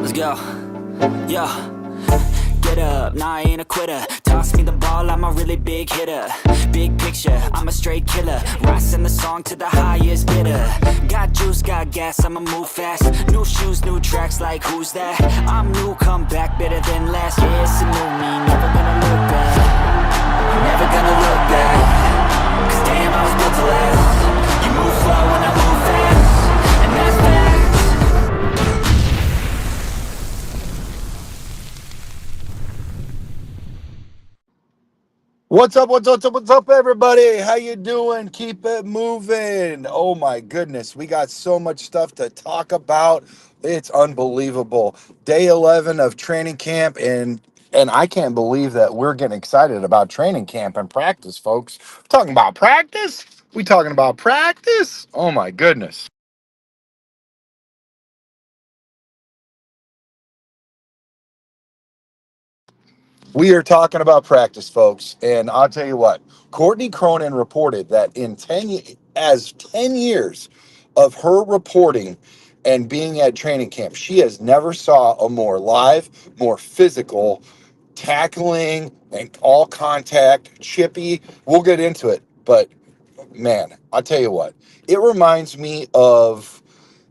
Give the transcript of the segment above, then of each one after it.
Let's go. Yo. Get up, nah, I ain't a quitter. Toss me the ball, I'm a really big hitter. Big picture, I'm a straight killer. Rising the song to the highest bidder. Got juice, got gas, I'ma move fast. New shoes, new tracks, like who's that? I'm new, come back, better than last. Yeah, it's a new me, never gonna look back. Never gonna look back. Cause damn, I was built to last. You move slow and I move fast. And that's facts. What's up, everybody? How you doing? Keep it moving. Oh my goodness, we got so much stuff to talk about. It's unbelievable. Day 11 of training camp, and I can't believe that we're getting excited about training camp and practice, folks. We're talking about practice? We talking about practice? Oh my goodness. We are talking about practice, folks, and I'll tell you what. Courtney Cronin reported that in 10 years of her reporting and being at training camp, she has never saw a more live, more physical tackling and all contact, chippy. We'll get into it, but man, I'll tell you what. It reminds me of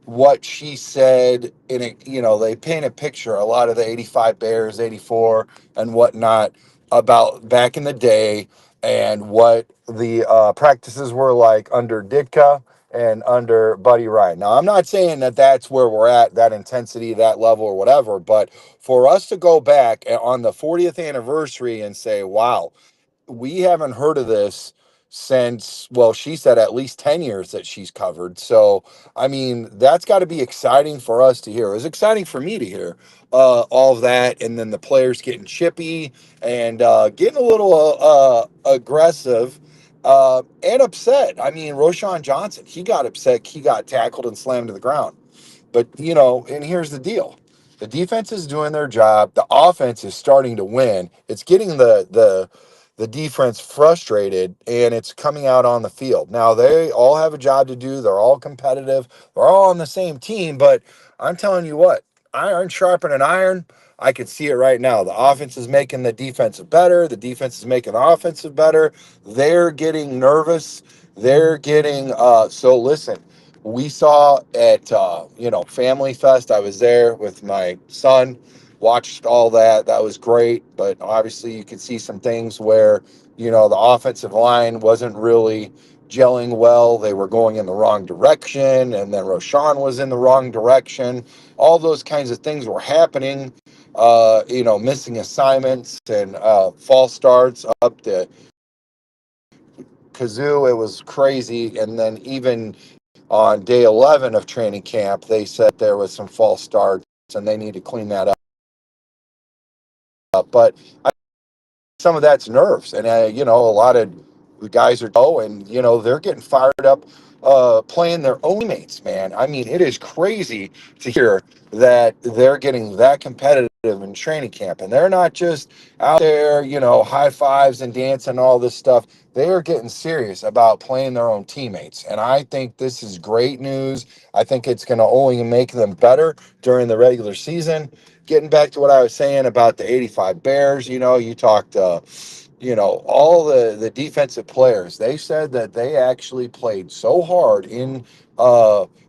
what she said in it. They paint a picture, a lot of the 85 Bears, 84 and whatnot, about back in the day and what the practices were like under Ditka and under Buddy Ryan. Now, I'm not saying that that's where we're at, that intensity, that level or whatever, but for us to go back on the 40th anniversary and say, wow, we haven't heard of this since, well, she said at least 10 years that she's covered. So, I mean, that's got to be exciting for us to hear. It was exciting for me to hear all of that. And then the players getting chippy and getting a little aggressive and upset. I mean, Roshan Johnson, he got upset. He got tackled and slammed to the ground. But, and here's the deal. The defense is doing their job. The offense is starting to win. It's getting the defense frustrated, and it's coming out on the field. Now, they all have a job to do. They're all competitive. They're all on the same team. But I'm telling you what, iron sharpening iron. I can see it right now. The offense is making the defensive better. The defense is making the offensive better. They're getting nervous. They're getting so listen, we saw at Family Fest. I was there with my son, watched all that. That was great, but obviously you could see some things where the offensive line wasn't really gelling well. They were going in the wrong direction, and then Roshan was in the wrong direction. All those kinds of things were happening. Missing assignments and false starts up to Kazoo. It was crazy, and then even on day 11 of training camp, they said there was some false starts and they need to clean that up. But some of that's nerves. And, a lot of guys are, and, they're getting fired up playing their own teammates, man. I mean, it is crazy to hear that they're getting that competitive in training camp. And they're not just out there, high fives and dancing and all this stuff. They are getting serious about playing their own teammates. And I think this is great news. I think it's going to only make them better during the regular season. Getting back to what I was saying about the 85 Bears, you talked, all the defensive players, they said that they actually played so hard in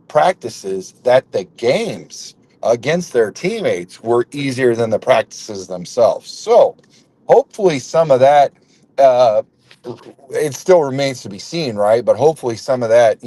practices that the games against their teammates were easier than the practices themselves. So hopefully some of that, it still remains to be seen, right? But hopefully some of that,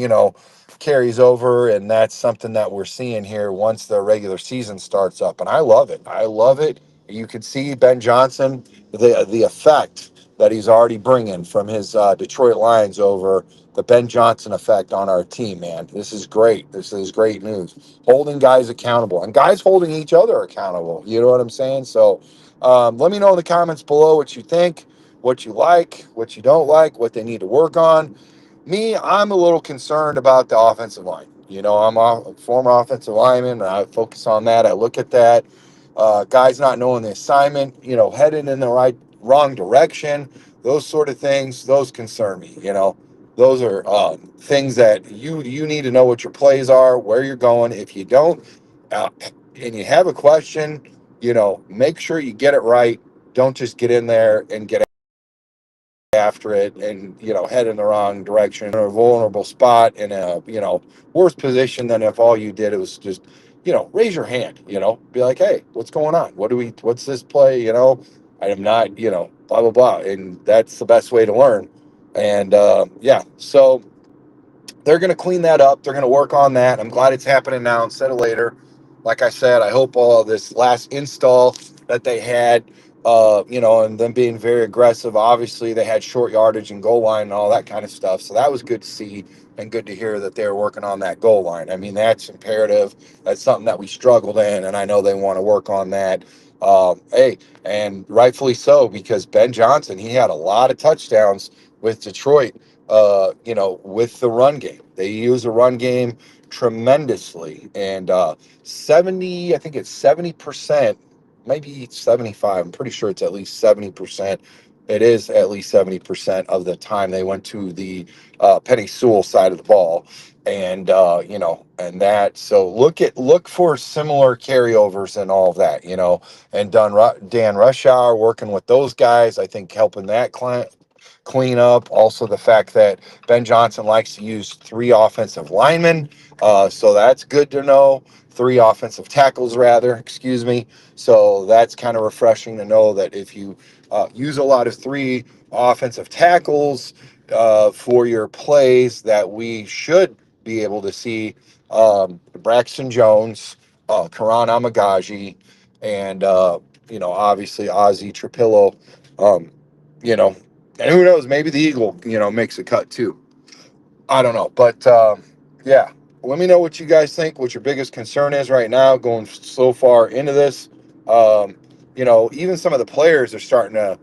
carries over, and that's something that we're seeing here once the regular season starts up. And I love it. I love it. You can see Ben Johnson, the effect that he's already bringing from his Detroit Lions over, the Ben Johnson effect on our team, man. This is great. This is great news. Holding guys accountable and guys holding each other accountable. You know what I'm saying? So let me know in the comments below what you think, what you like, what you don't like, what they need to work on. Me, I'm a little concerned about the offensive line. I'm a former offensive lineman, and I focus on that. I look at that. Guys not knowing the assignment, headed in the wrong direction, those sort of things, those concern me. Those are things that you need to know what your plays are, where you're going. If you don't, uh, and you have a question, make sure you get it right. Don't just get in there and get after it and head in the wrong direction in a vulnerable spot in a worse position than if all you did it was just raise your hand, be like, hey, what's going on, what's this play, I am not, blah blah blah, and that's the best way to learn. And yeah, so they're going to clean that up. They're going to work on that. I'm glad it's happening now instead of later. Like I said, I hope all this last install that they had, and them being very aggressive. Obviously, they had short yardage and goal line and all that kind of stuff. So that was good to see and good to hear that they're working on that goal line. I mean, that's imperative. That's something that we struggled in, and I know they want to work on that. Hey, and rightfully so, because Ben Johnson, he had a lot of touchdowns with Detroit, with the run game. They use a run game tremendously. And 70, I think it's 70%, maybe 75. I'm pretty sure it's at least 70%. It is at least 70% of the time they went to the Penny Sewell side of the ball. And and that, so look for similar carryovers and all of that, and Dan Rushauer working with those guys, I think helping that client clean up. Also, the fact that Ben Johnson likes to use three offensive linemen. So that's good to know. Three offensive tackles, rather, excuse me. So that's kind of refreshing to know that if you use a lot of three offensive tackles for your plays, that we should be able to see Braxton Jones, Karan Amagaji, and, obviously Ozzie Trapillo, um, you know, and who knows, maybe the Eagle, makes a cut too. I don't know. But yeah, let me know what you guys think, what your biggest concern is right now going so far into this. Um, even some of the players are starting to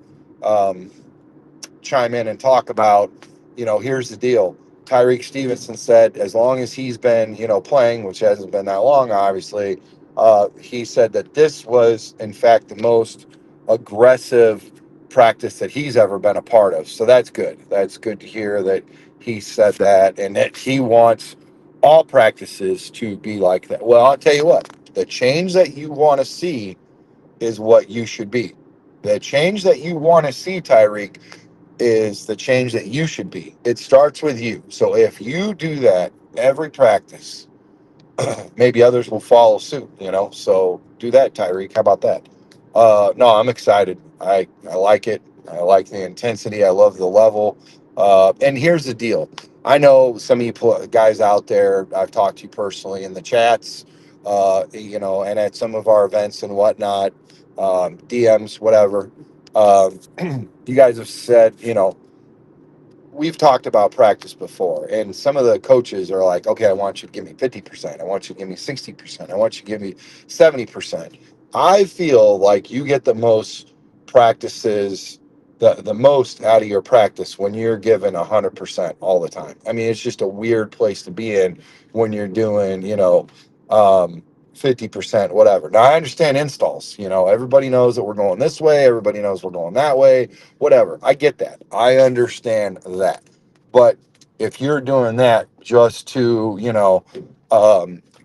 chime in and talk about, here's the deal. Tyreek Stevenson said as long as he's been, playing, which hasn't been that long, obviously, he said that this was, in fact, the most aggressive practice that he's ever been a part of. So that's good. That's good to hear that he said that and that he wants all practices to be like that. Well, I'll tell you what, the change that you want to see is what you should be. The change that you want to see, Tyreek, is the change that you should be. It starts with you. So if you do that every practice, maybe others will follow suit, So do that, Tyreek. How about that? No, I'm excited. I like it. I like the intensity. I love the level. And here's the deal. I know some of you guys out there, I've talked to you personally in the chats, and at some of our events and whatnot, DMs, whatever. You guys have said, we've talked about practice before, and some of the coaches are like, okay, I want you to give me 50%. I want you to give me 60%. I want you to give me 70%. I feel like you get the most practices, the most out of your practice when you're given 100% all the time. I mean, it's just a weird place to be in when you're doing, 50%, whatever. Now, I understand installs. Everybody knows that we're going this way. Everybody knows we're going that way, whatever. I get that. I understand that. But if you're doing that just to,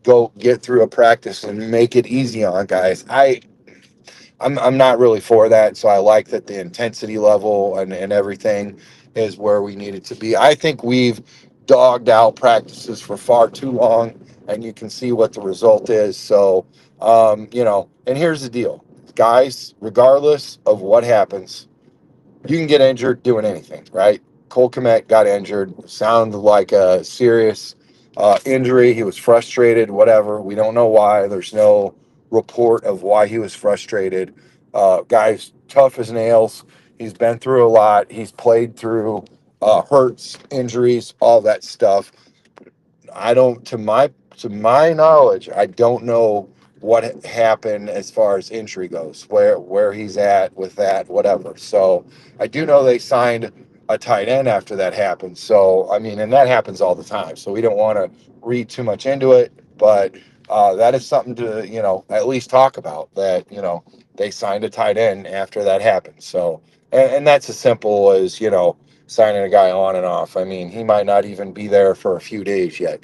go get through a practice and make it easy on guys, I'm not really for that. So I like that the intensity level and everything is where we need it to be. I think we've dogged out practices for far too long, and you can see what the result is. So, and here's the deal, guys, regardless of what happens, you can get injured doing anything, right? Cole Kmet got injured. Sounded like a serious injury. He was frustrated, whatever. We don't know why. There's no report of why he was frustrated. Guy's tough as nails. He's been through a lot. He's played through hurts, injuries, all that stuff. I don't, to my knowledge, I don't know what happened as far as injury goes, where he's at with that, whatever. So I do know they signed a tight end after that happened. So I mean, and that happens all the time. So we don't want to read too much into it, but that is something to at least talk about. That they signed a tight end after that happened. So and that's as simple as signing a guy on and off. I mean, he might not even be there for a few days yet,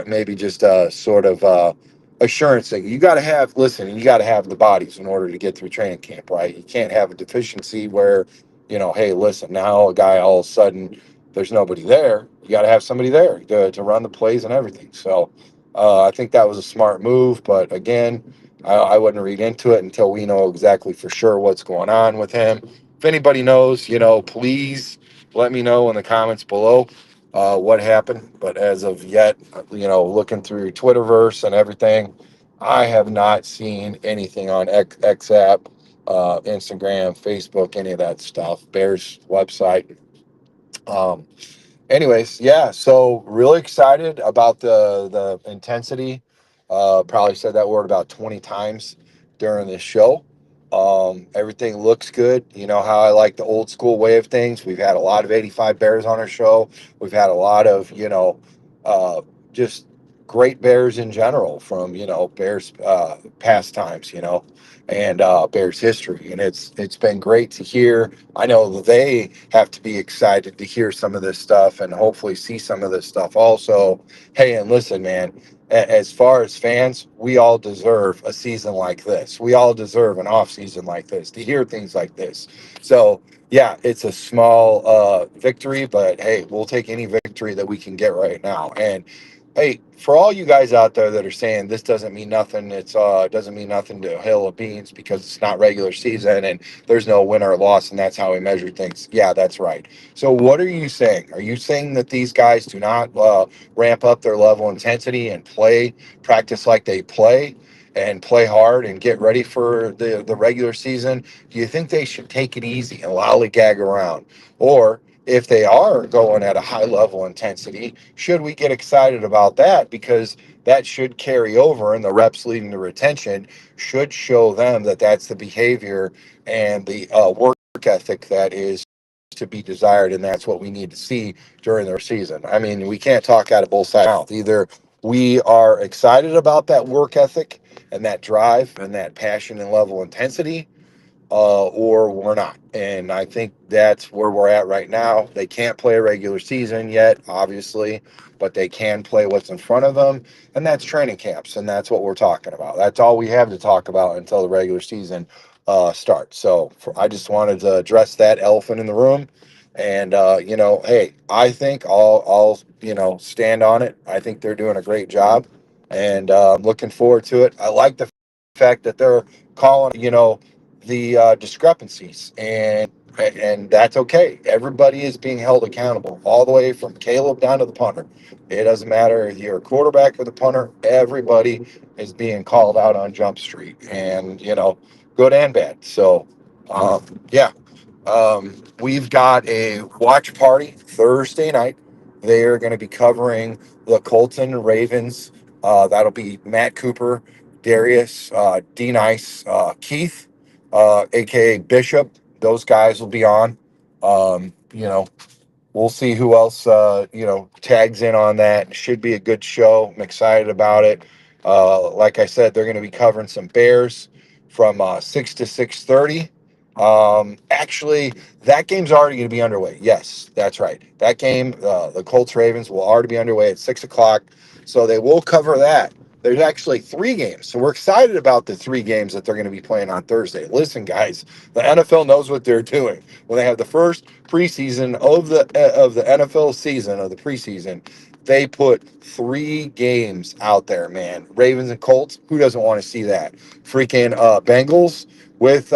maybe just sort of assurance thing. You got to have, listen, you got to have the bodies in order to get through training camp, right? You can't have a deficiency where, hey, listen, now a guy all of a sudden there's nobody there. You got to have somebody there to run the plays and everything. So I think that was a smart move. But again, I wouldn't read into it until we know exactly for sure what's going on with him. If anybody knows, please let me know in the comments below what happened. But as of yet, looking through Twitterverse and everything, I have not seen anything on X app, Instagram, Facebook, any of that stuff. Bears website. Um, Anyways, yeah, so really excited about the intensity. Probably said that word about 20 times during this show. Everything looks good. You know how I like the old school way of things. We've had a lot of 85 Bears on our show. We've had a lot of, just great Bears in general from, Bears pastimes, and Bears history. And it's been great to hear. I know that they have to be excited to hear some of this stuff and hopefully see some of this stuff also. Hey, and listen, man, as far as fans, we all deserve a season like this. We all deserve an off season like this to hear things like this. So, yeah, it's a small victory, but hey, we'll take any victory that we can get right now. And hey, for all you guys out there that are saying this doesn't mean nothing, it doesn't mean nothing to a hill of beans because it's not regular season and there's no win or loss, and that's how we measure things. Yeah, that's right. So what are you saying? Are you saying that these guys do not ramp up their level of intensity and practice like they play, and play hard and get ready for the regular season? Do you think they should take it easy and lollygag around? Or if they are going at a high level intensity, should we get excited about that? Because that should carry over, and the reps leading to retention should show them that that's the behavior and the work ethic that is to be desired, and that's what we need to see during their season. I mean, we can't talk out of both sides of the mouth. Either we are excited about that work ethic and that drive and that passion and level intensity, or we're not. And I think that's where we're at right now. They can't play a regular season yet, obviously, but they can play what's in front of them, and that's training camps, and that's what we're talking about. That's all we have to talk about until the regular season starts. So I just wanted to address that elephant in the room. And hey, I think I'll stand on it. I think they're doing a great job, and I'm looking forward to it. I like the fact that they're calling, the discrepancies, and that's okay. Everybody is being held accountable, all the way from Caleb down to the punter. It doesn't matter if you're a quarterback or the punter. Everybody is being called out on Jump Street, and good and bad. So, yeah, we've got a watch party Thursday night. They are going to be covering the Colton Ravens. That'll be Matt Cooper, Darius, D Nice, Keith, aka Bishop. Those guys will be on. Um, you know, we'll see who else tags in on that. Should be a good show. I'm excited about it. Like I said, they're going to be covering some Bears from 6 to 6:30. Actually, that game's already going to be underway. Yes, that's right. That game, the Colts Ravens, will already be underway at 6 o'clock. So they will cover that. There's actually 3 games. So we're excited about the 3 games that they're going to be playing on Thursday. Listen, guys, the NFL knows what they're doing. When they have the first preseason of the NFL season, of the preseason, they put 3 games out there, man. Ravens and Colts, who doesn't want to see that? Freaking Bengals with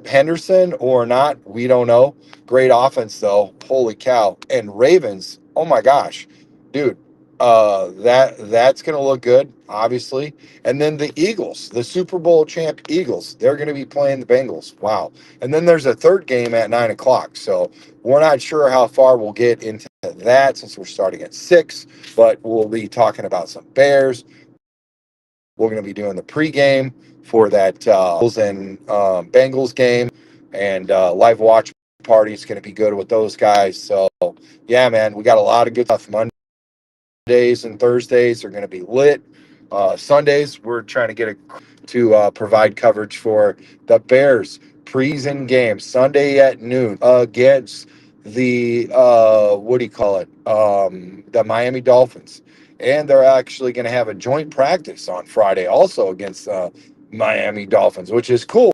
Henderson or not, we don't know. Great offense though, holy cow. And Ravens, oh my gosh, dude, that's gonna look good, obviously. And then the Eagles, the Super Bowl champ Eagles, they're gonna be playing the Bengals. Wow. And then there's a third game at 9 o'clock. So we're not sure how far we'll get into that since we're starting at 6, but we'll be talking about some Bears. We're going to be doing the pregame for that Bulls and Bengals game, and live watch party is going to be good with those guys. So, yeah, man, we got a lot of good stuff. Mondays and Thursdays are going to be lit. Sundays, we're trying to provide coverage for the Bears preseason game Sunday at noon against the what do you call it? The Miami Dolphins. and they're actually going to have a joint practice on Friday also against Miami Dolphins, which is cool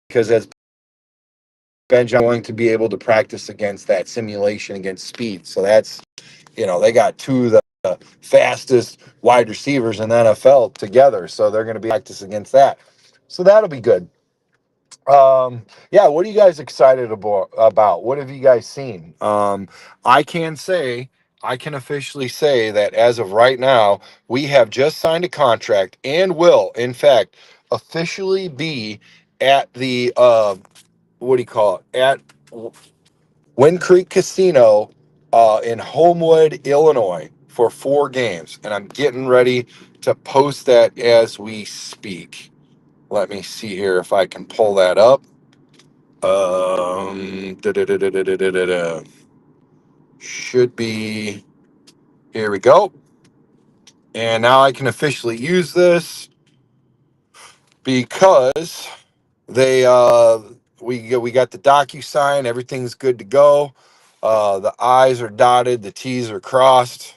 because as Benjamin going to be able to practice against that simulation against speed. So that's, they got two of the fastest wide receivers in the NFL together. So they're going to be practice against that. So that'll be good. Yeah, what are you guys excited about? What have you guys seen? I can say, I can officially say that as of right now, we have just signed a contract and will, in fact, officially be at the what do you call it? At Wind Creek Casino in Homewood, Illinois for 4 games. And I'm getting ready to post that as we speak. Let me see here if I can pull that up. Da-da-da-da-da-da-da-da. Should be, here we go. And now I can officially use this because they we got the DocuSign, everything's good to go. The I's are dotted, the T's are crossed,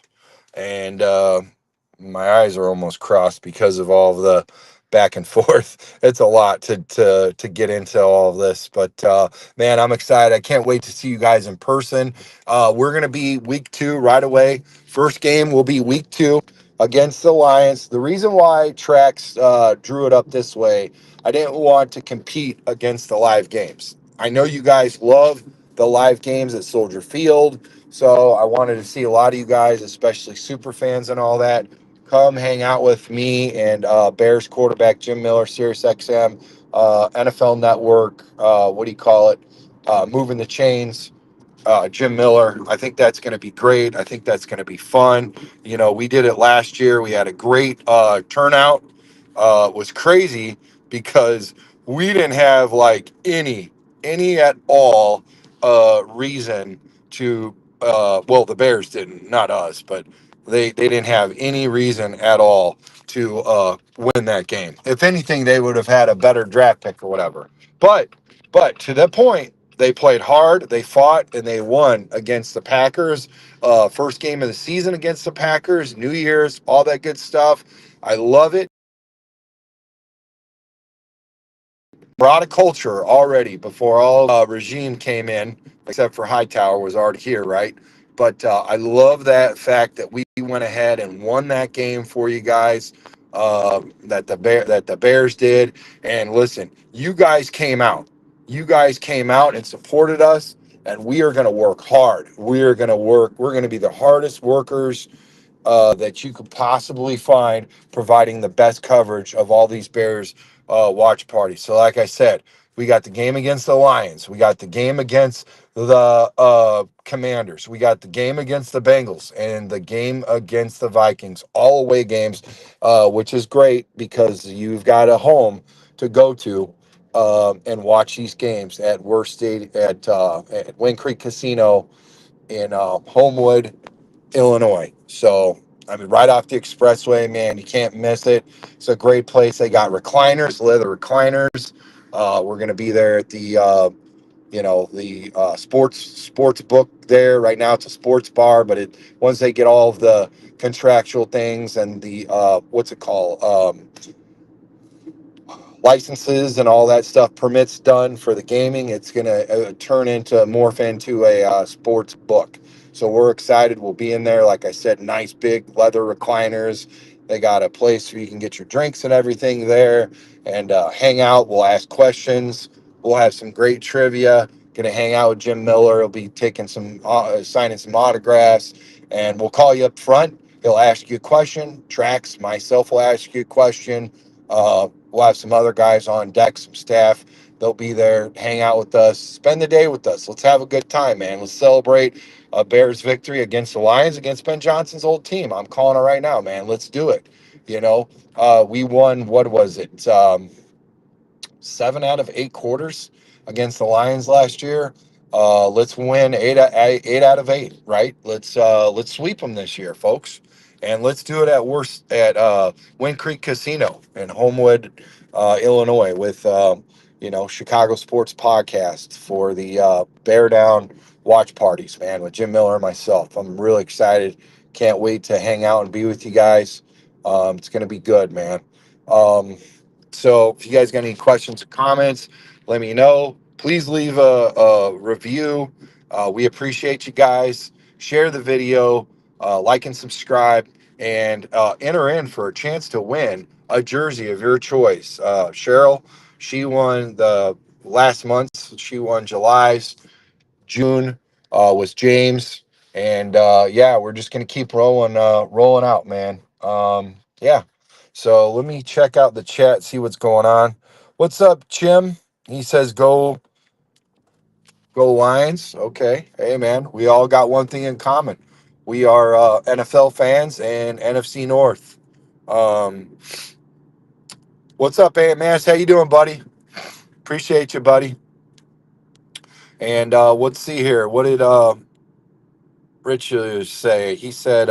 and my eyes are almost crossed because of all of the back and forth. It's a lot to get into all of this, but man, I'm excited. I can't wait to see you guys in person. We're gonna be week 2 right away. First game will be week 2 against the Lions. The reason why Trax drew it up this way, I didn't want to compete against the live games. I know you guys love the live games at Soldier Field, so I wanted to see a lot of you guys, especially super fans and all that, come hang out with me and Bears quarterback Jim Miller, SiriusXM, NFL Network, what do you call it? Moving the Chains, Jim Miller. I think that's going to be great. I think that's going to be fun. We did it last year. We had a great turnout. It was crazy because we didn't have like any at all reason to. Well, the Bears didn't, not us, but they didn't have any reason at all to win that game. If anything, they would have had a better draft pick or whatever. But to that point, they played hard, they fought, and they won against the Packers. First game of the season against the Packers, New Year's, all that good stuff. I love it. Brought a culture already before all regime came in, except for Hightower was already here, right? But I love that fact that we went ahead and won that game for you guys. That the Bears did. And listen, you guys came out. You guys came out and supported us, and we are going to work hard. We are going to work. We're going to be the hardest workers that you could possibly find, providing the best coverage of all these Bears watch parties. So, like I said, we got the game against the Lions. We got the game against the Commanders. We got the game against the Bengals and the game against the Vikings, all away games, which is great because you've got a home to go to and watch these games at at Wind Creek Casino in Homewood, Illinois. So, I mean, right off the expressway, man, you can't miss it. It's a great place. They got recliners, leather recliners. We're going to be there at the, sports book there. Right now, it's a sports bar, but once they get all of the contractual things and the, what's it called? Licenses and all that stuff, permits done for the gaming, it's going to morph into a sports book. So we're excited. We'll be in there. Like I said, nice big leather recliners. They got a place where you can get your drinks and everything there and hang out. We'll ask questions. We'll have some great trivia. Going to hang out with Jim Miller. He'll be taking signing some autographs, and we'll call you up front. He'll ask you a question. Trax, myself will ask you a question. We'll have some other guys on deck, some staff. They'll be there, hang out with us, spend the day with us. Let's have a good time, man. Let's celebrate a Bears victory against the Lions, against Ben Johnson's old team. I'm calling it right now, man. Let's do it. We won, what was it? 7 out of 8 quarters against the Lions last year. Let's win 8 out of 8, right? Let's sweep them this year, folks, and let's do it at Wind Creek Casino in Homewood, Illinois, with Chicago Sports Podcast for the Bear Down watch parties, man, with Jim Miller and myself. I'm really excited. Can't wait to hang out and be with you guys. It's going to be good, man. Um, so if you guys got any questions or comments, let me know. Please leave a review. We appreciate you guys. Share the video, like and subscribe, and enter in for a chance to win a jersey of your choice. Cheryl, she won the last month's. She won July's. June was James, and yeah, we're just gonna keep rolling out, man. Yeah. So let me check out the chat, see what's going on. What's up, Chim? He says, go Lions. Okay. Hey, man, we all got one thing in common. We are NFL fans and NFC North. Um, what's up, Aunt Mass? How you doing, buddy? Appreciate you, buddy. And let's see here. What did Rich say? He said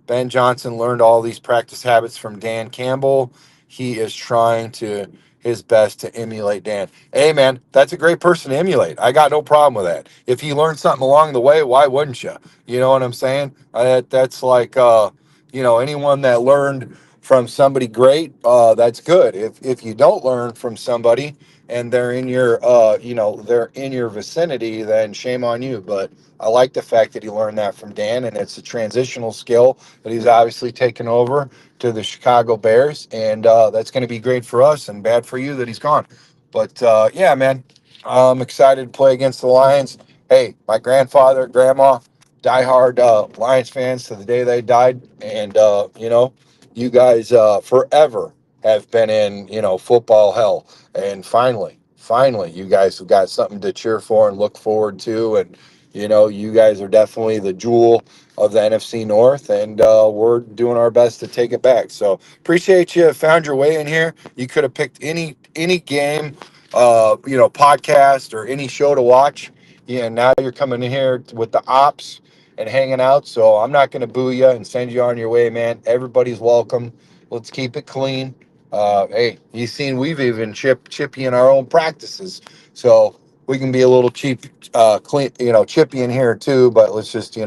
Ben Johnson learned all these practice habits from Dan Campbell. He is trying to his best to emulate Dan. Hey, man, that's a great person to emulate. I got no problem with that. If he learned something along the way, why wouldn't you? You know what I'm saying? That's like, anyone that learned from somebody great, that's good. If you don't learn from somebody and they're in your, they're in your vicinity, then shame on you. But I like the fact that he learned that from Dan, and it's a transitional skill that he's obviously taken over to the Chicago Bears, and that's going to be great for us and bad for you that he's gone. But yeah, man, I'm excited to play against the Lions. Hey, my grandfather, grandma, diehard Lions fans to the day they died, and you guys forever have been in football hell, and finally, you guys have got something to cheer for and look forward to, and you guys are definitely the jewel of the NFC North, and we're doing our best to take it back. So appreciate you found your way in here. You could have picked any game, podcast or any show to watch. Yeah, now you're coming in here with the ops and hanging out. So I'm not going to boo you and send you on your way, man. Everybody's welcome. Let's keep it clean. Hey, you seen we've even chippy in our own practices, so we can be a little clean, chippy in here too. But let's just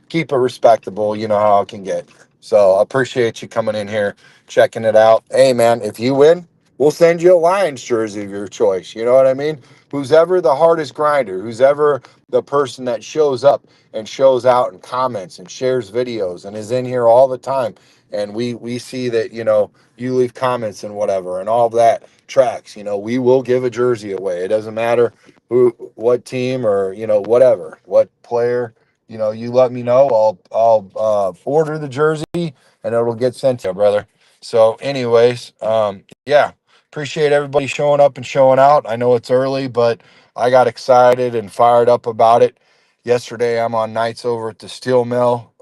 keep it respectable. You know how it can get. So I appreciate you coming in here, checking it out. Hey, man, if you win, we'll send you a Lions jersey of your choice. You know what I mean? Who's ever the hardest grinder, who's ever the person that shows up and shows out and comments and shares videos and is in here all the time. And we see that, you leave comments and whatever and all that tracks, we will give a jersey away. It doesn't matter what team or, whatever, what player, you let me know. I'll order the jersey and it'll get sent to you, brother. So anyways, yeah, appreciate everybody showing up and showing out. I know it's early, but I got excited and fired up about it. Yesterday, I'm on nights over at the steel mill,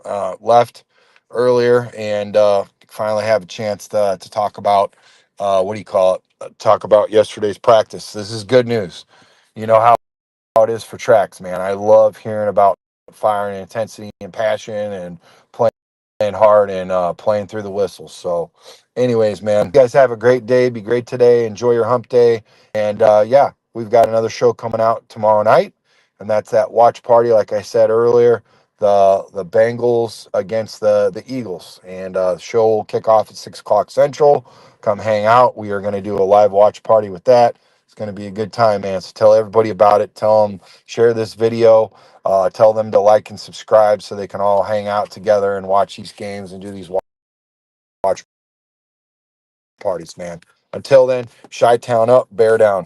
left earlier, and finally have a chance to talk about, what do you call it? Talk about yesterday's practice. This is good news. You know how it is for tracks, man. I love hearing about fire and intensity and passion and playing hard and playing through the whistles. So, anyways, man, you guys have a great day. Be great today. Enjoy your hump day. And yeah, we've got another show coming out tomorrow night, and that's that watch party. Like I said earlier, the Bengals against the Eagles, and the show will kick off at 6 o'clock Central. Come hang out. We are going to do a live watch party with that. It's going to be a good time, man. So tell everybody about it. Tell them, share this video. Tell them to like and subscribe so they can all hang out together and watch these games and do these watch parties, man. Until then, Chi-Town up, bear down.